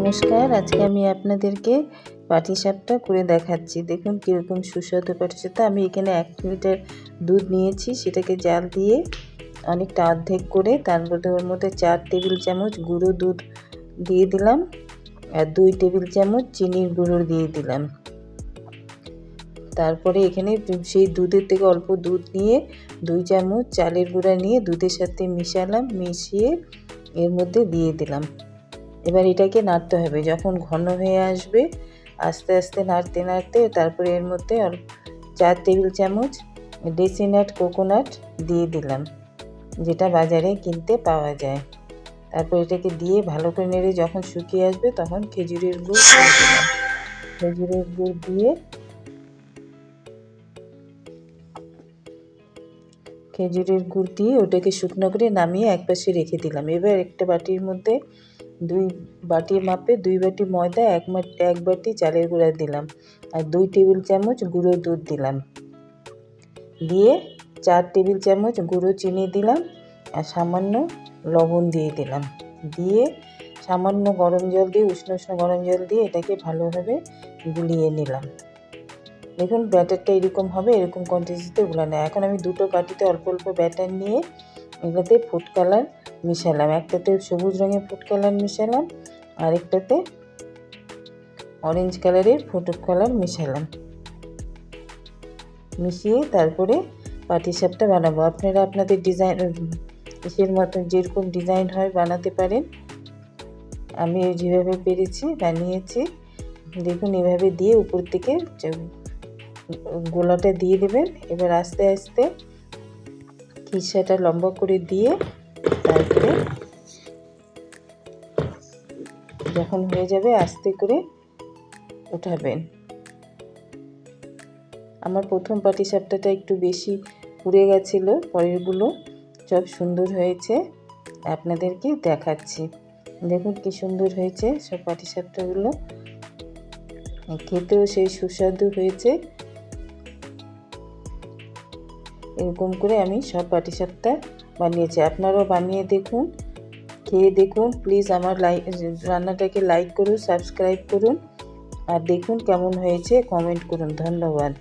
নমস্কার, আজকে আমি আপনাদেরকে পাটিসাপটা করে দেখাচ্ছি। দেখুন কীরকম সুস্বাদু পাটিসাপটা। আমি এখানে 1 লিটার দুধ নিয়েছি, সেটাকে জাল দিয়ে অনেকটা অর্ধেক করে তারপরে ওর মধ্যে 4 টেবিল চামচ গুঁড়ো দুধ দিয়ে দিলাম আর 2 টেবিল চামচ চিনির গুঁড়ো দিয়ে দিলাম। তারপরে এখানে সেই দুধের থেকে অল্প দুধ নিয়ে 2 চামচ চালের গুঁড়া নিয়ে দুধের সাথে মিশালাম, মিশিয়ে এর মধ্যে দিয়ে দিলাম। এবার এটাকে নাড়তে হবে। যখন ঘন হয়ে আসবে আস্তে আস্তে নাড়তে নাড়তে তারপরে এর মধ্যে 4 টেবিল চামচ ডেসিনাট কোকোনাট দিয়ে দিলাম, যেটা বাজারে কিনতে পাওয়া যায়। তারপর এটাকে দিয়ে ভালো করে নেড়ে যখন শুকিয়ে আসবে তখন খেজুরের গুড় দিয়ে দিলাম। খেজুরের গুড় দিয়ে ওটাকে শুকনো করে নামিয়ে একপাশে রেখে দিলাম। এবার একটা বাটির মধ্যে 2 বাটির মাপে 2 বাটি ময়দা, 1 বাটি চালের গুঁড়া দিলাম আর 2 টেবিল চামচ গুঁড়ো দুধ দিলাম। দিয়ে 4 টেবিল চামচ গুঁড়ো চিনি দিলাম আর সামান্য লবণ দিয়ে দিলাম। দিয়ে সামান্য গরম জল দিয়ে উষ্ণ গরম জল দিয়ে এটাকে ভালোভাবে গুলিয়ে নিলাম। দেখুন ব্যাটারটা এরকম হবে, এরকম কোয়ান্টিটিতে গুলানো। এখন আমি দুটো বাটিতে অল্প অল্প ব্যাটার নিয়ে এগুলোতে ফুড কালার মিশালাম। একটাতে সবুজ রঙের ফুড কালার মিশালাম আর একটাতে অরেঞ্জ কালারের ফুড কালার মিশালাম। মিশিয়ে তারপরে পাটিসাপটা বানাবো। আপনারা আপনাদের ডিজাইন ইসের মতন যেরকম ডিজাইন হয় বানাতে পারেন। আমি যেভাবে পেরেছি বানিয়েছি। দেখুন এভাবে দিয়ে উপর থেকে গোলাটা দিয়ে দেবেন। এবার আস্তে আস্তে খিসাটা লম্বা করে দিয়ে তারপরে যখন হয়ে যাবে আস্তে করে উঠাবেন। আমার প্রথম পাটিসাপটাটা একটু বেশি পুড়ে গেছিলো, পরেরগুলো সব সুন্দর হয়েছে। আপনাদেরকে দেখাচ্ছি। দেখুন কি সুন্দর হয়েছে সব পাটিসাপটাগুলো, খেতেও সেই সুস্বাদু হয়েছে। এরকম করে আমি সব পাটিসাপটা বানিয়েছি। আপনারাও বানিয়ে দেখুন, খেয়ে দেখুন। প্লিজ আমার রান্নাটাকে লাইক করুন, সাবস্ক্রাইব করুন আর দেখুন কেমন হয়েছে কমেন্ট করুন। ধন্যবাদ।